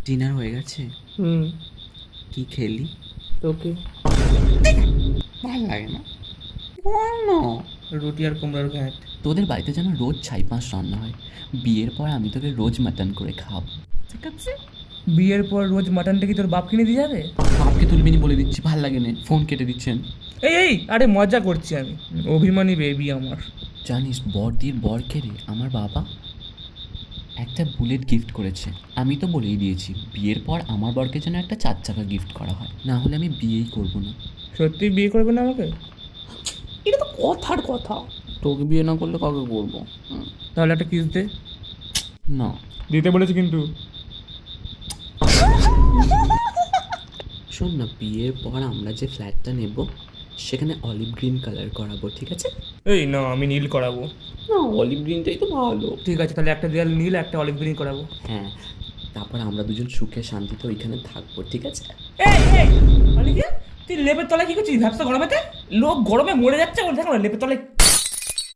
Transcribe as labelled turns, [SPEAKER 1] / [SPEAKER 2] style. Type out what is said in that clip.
[SPEAKER 1] Dinner হয়ে গেছে? কি খেলি?
[SPEAKER 2] তোকে
[SPEAKER 1] ভাল লাগে না।
[SPEAKER 2] রুটি আর কুমড়োর ঘ্যাট।
[SPEAKER 1] তোদের বাড়িতে যেন রোজ ছাই পাঁচ রান্না হয়। বিয়ের পর আমি তোকে রোজ মাটন করে খাওয়াবো, ঠিক আছে?
[SPEAKER 2] বিয়ের পর রোজ মাটনটা কি তোর বাপ কিনে দিয়ে যাবে?
[SPEAKER 1] বাপকে তুলবি নি বলে দিচ্ছি, ভাল লাগে না। ফোন কেটে দিচ্ছেন।
[SPEAKER 2] এই আরে মজা করছি আমি। অভিমানী বেবি আমার।
[SPEAKER 1] জানিস বড়দির বরকে রে আমার বাবা একটা বুলেট গিফট করেছে। আমি তো বলেই দিয়েছি বিয়ের পর আমার বরকে যেন একটা 4 চাকা গিফট করা হয়, না হলে আমি বিয়েই করবো না।
[SPEAKER 2] সত্যি বিয়ে করবে না আমাকে?
[SPEAKER 1] এটা তো কথার কথা। তোকে বিয়ে না করলে কাকে করবো?
[SPEAKER 2] তাহলে একটা কিস দে।
[SPEAKER 1] না।
[SPEAKER 2] দিতে বলেছি কিন্তু।
[SPEAKER 1] শোন না, বিয়ের পর আমরা যে ফ্ল্যাটটা নেব সেখানে অলিভ গ্রিন কালার করাবো, ঠিক আছে?
[SPEAKER 2] এই না, আমি নীল করাবো।
[SPEAKER 1] না, অলিভ গ্রিনটাই তো ভালো।
[SPEAKER 2] ঠিক আছে, তাহলে একটা দেয়াল নীল, একটা অলিভ গ্রিন করাবো।
[SPEAKER 1] হ্যাঁ, তারপর আমরা দুজন সুখে শান্তিতে ওইখানে থাকবো, ঠিক আছে?
[SPEAKER 2] অলিভিয়া, তুই লেপের তলায় কি করছিস? ভ্যাপসা গরমেতে লোক গরমে মরে যাচ্ছে, দেখো না লেপের তলায়